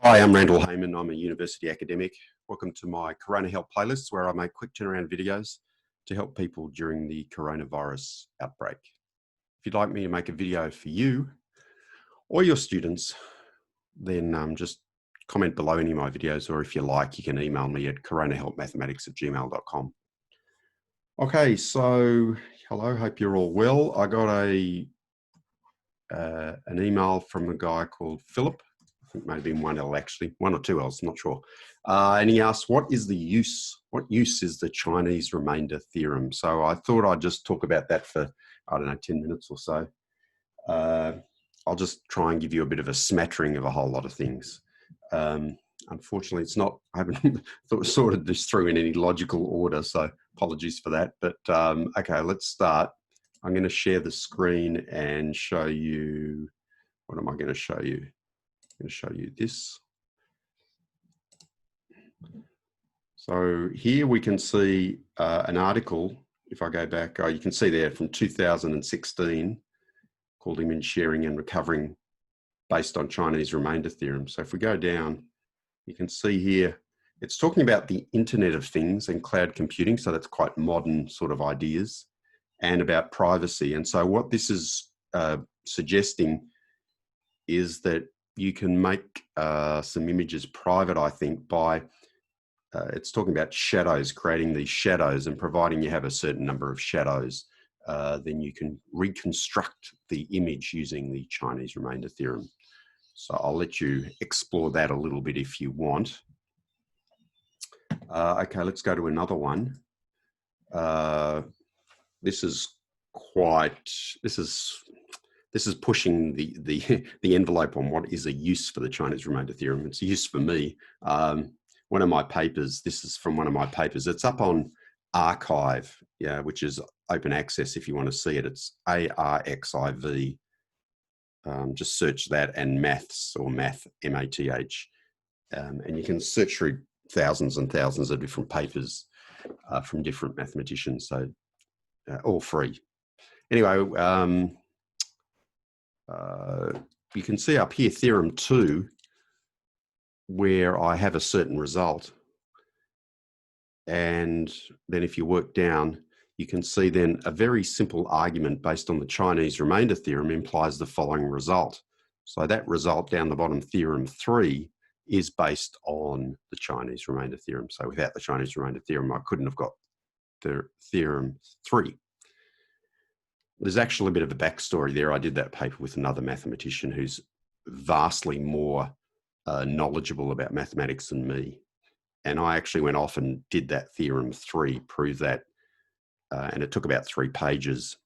Hi, I'm Randall Heyman. I'm a university academic. Welcome to my Corona Help playlists where I make quick turnaround videos to help people during the coronavirus outbreak. If you'd like me to make a video for you or your students, then just comment below any of my videos, or if you like, you can email me at coronahelpmathematics@gmail.com. Okay, so hello, hope you're all well. I got an email from a guy called Philip. I think maybe one L actually, one or two L's, not sure. And he asked, what use is the Chinese remainder theorem? So I thought I'd just talk about that for, I don't know, 10 minutes or so. I'll just try and give you a bit of a smattering of a whole lot of things. Unfortunately, it's not, I haven't sorted this through in any logical order, so apologies for that. But okay, let's start. I'm going to share the screen and show you, what am I going to show you? I'm going to show you this. So here we can see an article, if I go back, you can see there from 2016, called Image Sharing and Recovering based on Chinese remainder theorem. So if we go down, you can see here, it's talking about the Internet of Things and cloud computing. So that's quite modern sort of ideas, and about privacy. And so what this is suggesting is that you can make some images private, I think, by, it's talking about shadows, creating these shadows, and providing you have a certain number of shadows, then you can reconstruct the image using the Chinese remainder theorem. So I'll let you explore that a little bit if you want. Okay, let's go to another one. This is pushing the envelope on what is a use for the Chinese remainder theorem. It's a use for me. One of my papers, this is from one of my papers, it's up on Archive, yeah, which is open access if you want to see it. It's ARXIV. Just search that and maths, or math, M-A-T-H. And you can search through thousands and thousands of different papers from different mathematicians, so all free. Anyway, you can see up here theorem 2, where I have a certain result. And then if you work down, you can see then a very simple argument based on the Chinese remainder theorem implies the following result. So that result down the bottom, theorem 3, is based on the Chinese remainder theorem. So without the Chinese remainder theorem, I couldn't have got the theorem 3. There's actually a bit of a backstory there. I did that paper with another mathematician who's vastly more knowledgeable about mathematics than me. And I actually went off and did that theorem 3, prove that. And it took about 3 pages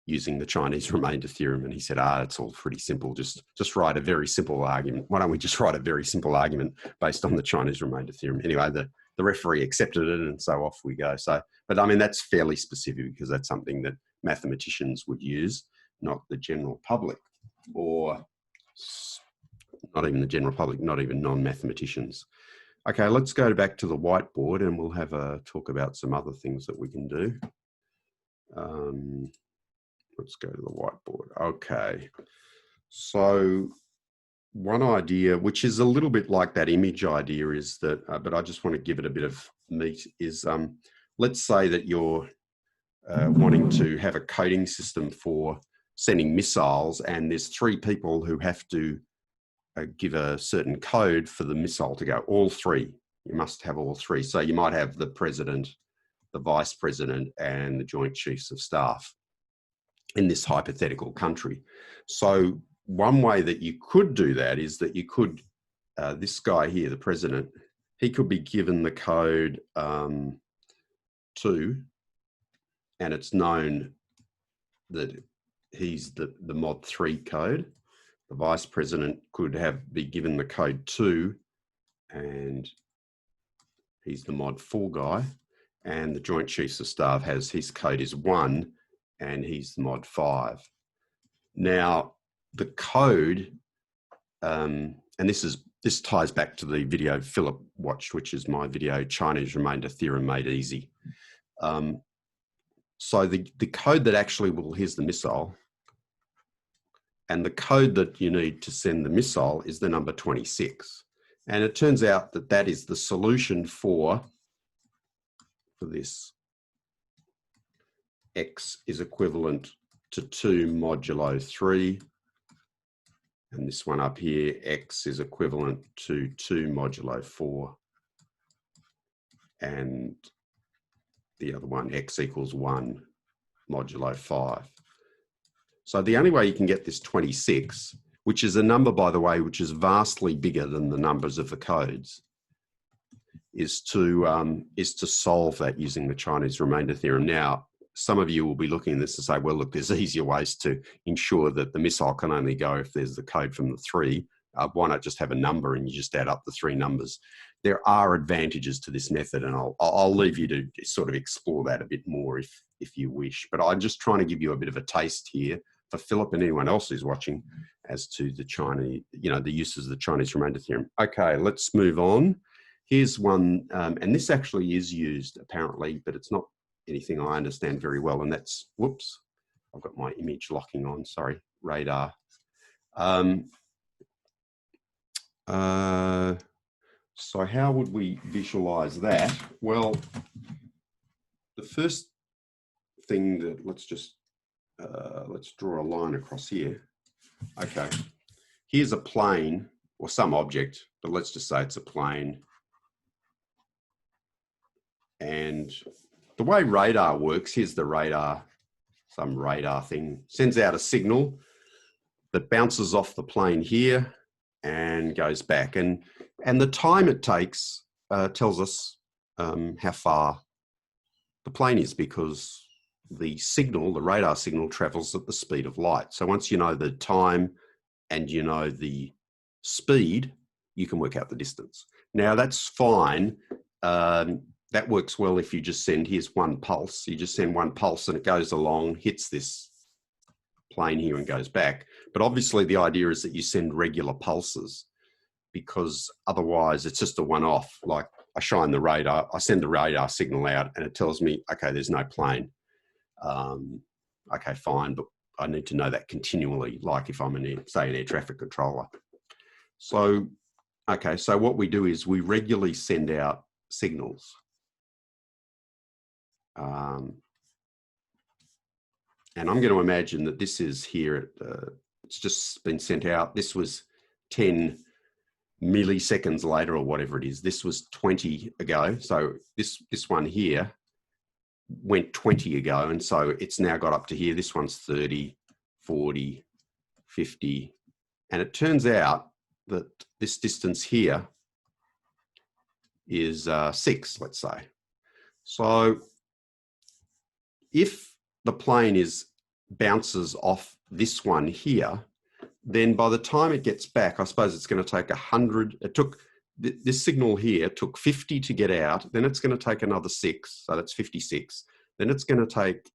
using the Chinese remainder theorem. And he said, it's all pretty simple. Just write a very simple argument. Why don't we just write a very simple argument based on the Chinese remainder theorem? Anyway, the referee accepted it, and so off we go. So, but I mean, that's fairly specific because that's something that mathematicians would use, not the general public, or not even the general public, not even non-mathematicians. Okay, let's go back to the whiteboard and we'll have a talk about some other things that we can do. Let's go to the whiteboard. Okay, so one idea, which is a little bit like that image idea, is that, but I just want to give it a bit of meat, is let's say that you're wanting to have a coding system for sending missiles, and there's 3 people who have to give a certain code for the missile to go. All 3. You must have all 3. So you might have the president, the vice president, and the joint chiefs of staff in this hypothetical country. So one way that you could do that is that you could, this guy here, the president, he could be given the code 2, and it's known that he's the mod 3 code. The vice president could be given the code 2, and he's the mod 4 guy. And the Joint Chiefs of Staff has, his code is 1, and he's the mod 5. Now, the code, and this ties back to the video Philip watched, which is my video, Chinese Remainder Theorem Made Easy. So the code that actually here's the missile. And the code that you need to send the missile is the number 26. And it turns out that that is the solution for this. X is equivalent to 2 modulo 3. And this one up here, X is equivalent to 2 modulo 4. And the other one, X equals 1 modulo 5. So the only way you can get this 26, which is a number, by the way, which is vastly bigger than the numbers of the codes, is to solve that using the Chinese remainder theorem. Now, some of you will be looking at this and say, well, look, there's easier ways to ensure that the missile can only go if there's the code from the 3. Why not just have a number and you just add up the 3 numbers? There are advantages to this method, and I'll leave you to sort of explore that a bit more if you wish. But I'm just trying to give you a bit of a taste here for Philip and anyone else who's watching as to the Chinese, the uses of the Chinese remainder theorem. Okay, let's move on. Here's one, and this actually is used apparently, but it's not anything I understand very well, and that's, whoops, I've got my image locking on, sorry, radar. So how would we visualize that? Well, the first thing that, let's draw a line across here. Okay, here's a plane or some object, but let's just say it's a plane. And the way radar works, here's the radar, some radar thing, sends out a signal that bounces off the plane here and goes back. And the time it takes tells us how far the plane is, because the signal, the radar signal, travels at the speed of light. So once you know the time and you know the speed, you can work out the distance. Now that's fine. That works well if you just send, here's one pulse. You just send one pulse and it goes along, hits this plane here and goes back. But obviously the idea is that you send regular pulses, because otherwise it's just a one-off. Like I shine the radar, I send the radar signal out and it tells me, okay, there's no plane. Okay, fine, but I need to know that continually, like if I'm say an air traffic controller. So, okay, so what we do is we regularly send out signals. And I'm going to imagine that this is here, it's just been sent out. This was 10 milliseconds later or whatever it is. This was 20 ago. So this one here went 20 ago. And so it's now got up to here. This one's 30, 40, 50. And it turns out that this distance here is 6, let's say. So if the plane bounces off this one here, then by the time it gets back, I suppose it's going to take 100. It took this signal here took 50 to get out. Then it's going to take another 6, so that's 56. Then it's going to take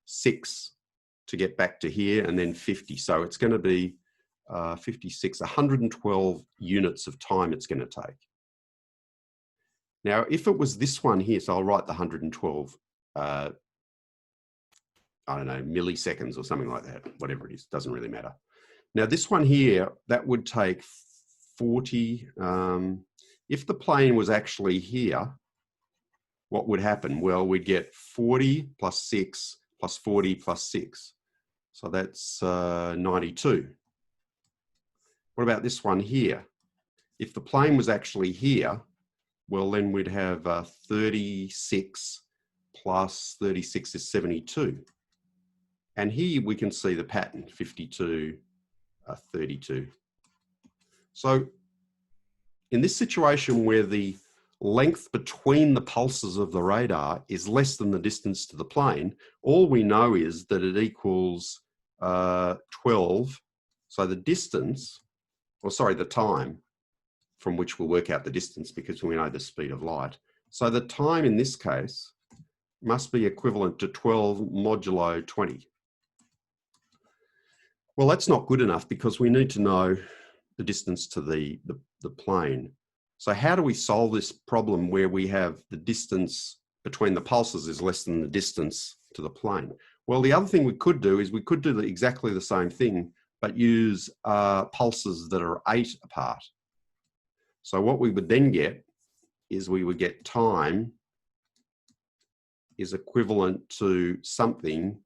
6 to get back to here, and then 50. So it's going to be 56, 112 units of time it's going to take. Now, if it was this one here, so I'll write the 112. I don't know, milliseconds or something like that, whatever it is, doesn't really matter. Now this one here, that would take 40. If the plane was actually here, what would happen? Well, we'd get 40 plus 6 plus 40 plus 6. So that's 92. What about this one here? If the plane was actually here, well, then we'd have 36 plus 36 is 72. And here we can see the pattern, 52, 32. So in this situation where the length between the pulses of the radar is less than the distance to the plane, all we know is that it equals 12. So the distance, or sorry, the time from which we'll work out the distance, because we know the speed of light. So the time in this case must be equivalent to 12 modulo 20. Well, that's not good enough, because we need to know the distance to the plane. So how do we solve this problem where we have the distance between the pulses is less than the distance to the plane? Well, the other thing we could do is we could do exactly the same thing, but use pulses that are 8 apart. So what we would then get is we would get time is equivalent to something.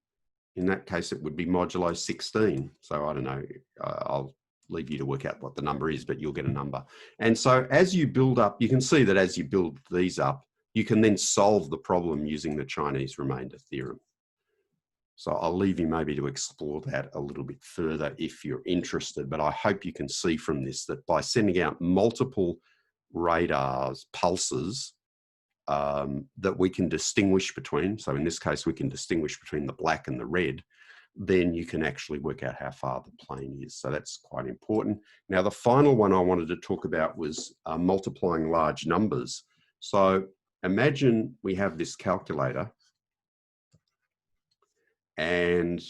In that case, it would be modulo 16. So I don't know, I'll leave you to work out what the number is, but you'll get a number. And so as you build up, you can see that as you build these up, you can then solve the problem using the Chinese remainder theorem. So I'll leave you maybe to explore that a little bit further if you're interested, but I hope you can see from this that by sending out multiple radars, pulses, that we can distinguish between, so in this case we can distinguish between the black and the red, then you can actually work out how far the plane is. So that's quite important. Now the final one I wanted to talk about was multiplying large numbers. So imagine we have this calculator, and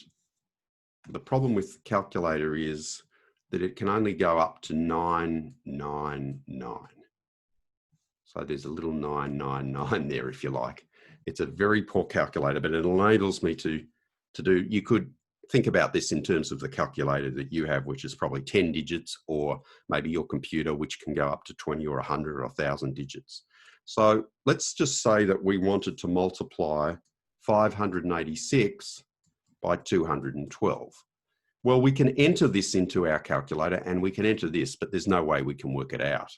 the problem with the calculator is that it can only go up to 999. So there's a little 999 there, if you like. It's a very poor calculator, but it enables me to do, you could think about this in terms of the calculator that you have, which is probably 10 digits, or maybe your computer, which can go up to 20 or 100 or 1,000 digits. So let's just say that we wanted to multiply 586 by 212. Well, we can enter this into our calculator and we can enter this, but there's no way we can work it out.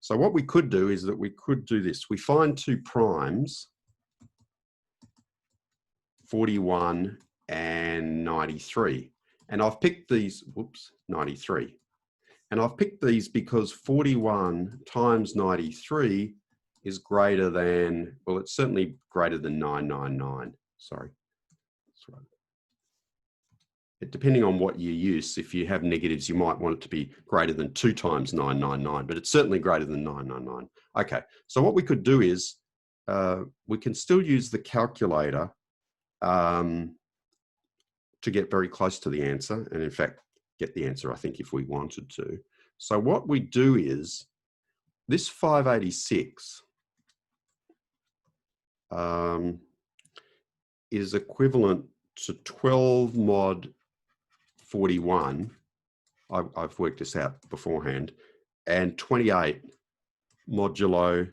So what we could do is that we could do this. We find two primes, 41 and 93. And I've picked these, 93. And I've picked these because 41 times 93 is greater than, well, it's certainly greater than 999. Sorry. That's right. Depending on what you use, if you have negatives, you might want it to be greater than 2 times 999, but it's certainly greater than 999. Okay, so what we could do is we can still use the calculator to get very close to the answer, and in fact, get the answer, I think, if we wanted to. So what we do is, this 586 is equivalent to 12 mod 41, I've worked this out beforehand, and 28 modulo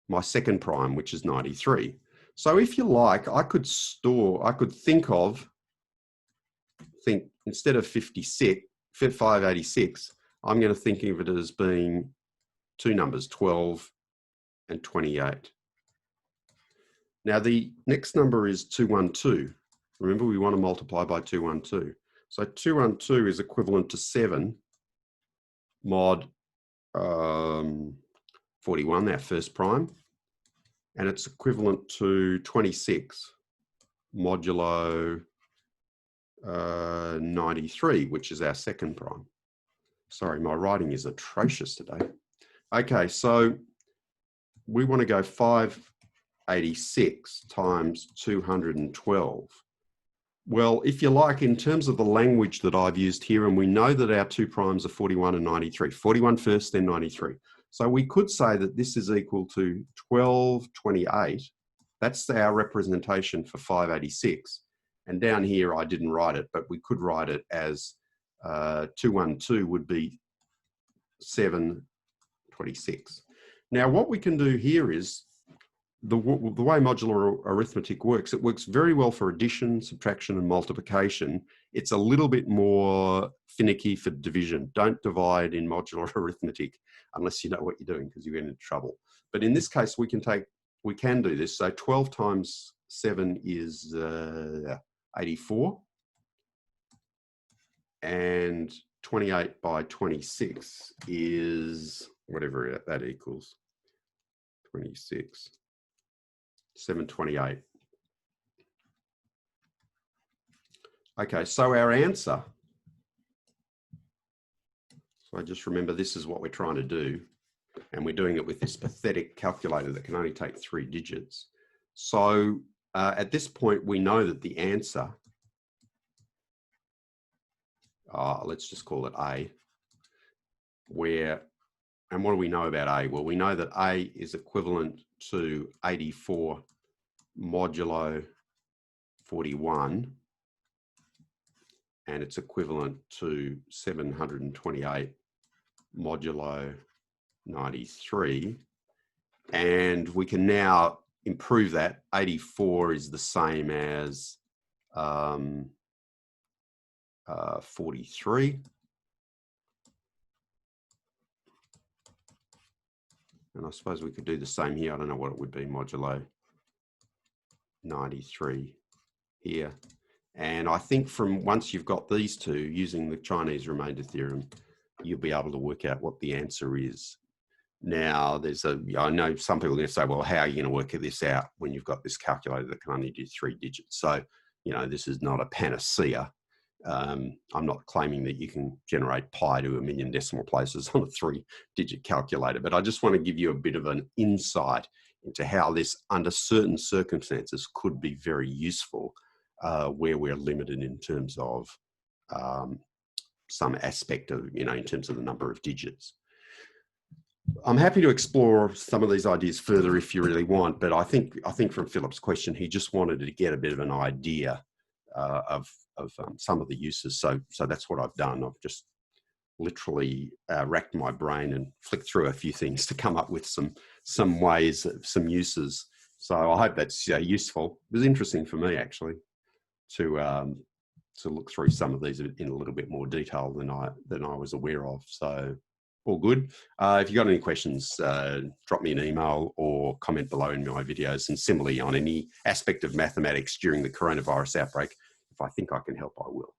my second prime, which is 93. So if you like, I could think instead of 586, I'm going to think of it as being two numbers, 12 and 28. Now the next number is 212. Remember, we want to multiply by 212. So 212 is equivalent to 7 mod 41, our first prime, and it's equivalent to 26 modulo 93, which is our second prime. Sorry, my writing is atrocious today. Okay, so we want to go 586 times 212. Well, if you like, in terms of the language that I've used here, and we know that our two primes are 41 and 93, 41 first, then 93. So we could say that this is equal to 1228. That's our representation for 586. And down here, I didn't write it, but we could write it as 212 would be 726. Now, what we can do here is, the way modular arithmetic works, it works very well for addition, subtraction, and multiplication. It's a little bit more finicky for division. Don't divide in modular arithmetic unless you know what you're doing, because you get into trouble. But in this case, we can do this. So 12 times 7 is 84. And 28 by 26 is whatever that equals. 26. 728. Okay, so our answer, so I just remember this is what we're trying to do, and we're doing it with this pathetic calculator that can only take 3 digits. So at this point, we know that the answer, let's just call it A, and what do we know about A? Well, we know that A is equivalent to 84 modulo 41, and it's equivalent to 728 modulo 93. And we can now improve that. 84 is the same as 43. And I suppose we could do the same here. I don't know what it would be modulo 93 here. And I think from once you've got these two, using the Chinese remainder theorem, you'll be able to work out what the answer is. Now, I know some people are going to say, well, how are you going to work this out when you've got this calculator that can only do 3 digits? So, this is not a panacea. I'm not claiming that you can generate pi to 1,000,000 decimal places on a 3-digit calculator, but I just want to give you a bit of an insight into how this, under certain circumstances, could be very useful where we're limited in terms of some aspect of, in terms of the number of digits. I'm happy to explore some of these ideas further if you really want, but I think from Philip's question, he just wanted to get a bit of an idea of some of the uses. So that's what I've done. I've just literally racked my brain and flicked through a few things to come up with some ways, some uses. So I hope that's useful. It was interesting for me actually to look through some of these in a little bit more detail than I was aware of. So all good. If you've got any questions, drop me an email or comment below in my videos. And similarly, on any aspect of mathematics during the coronavirus outbreak, if I think I can help, I will.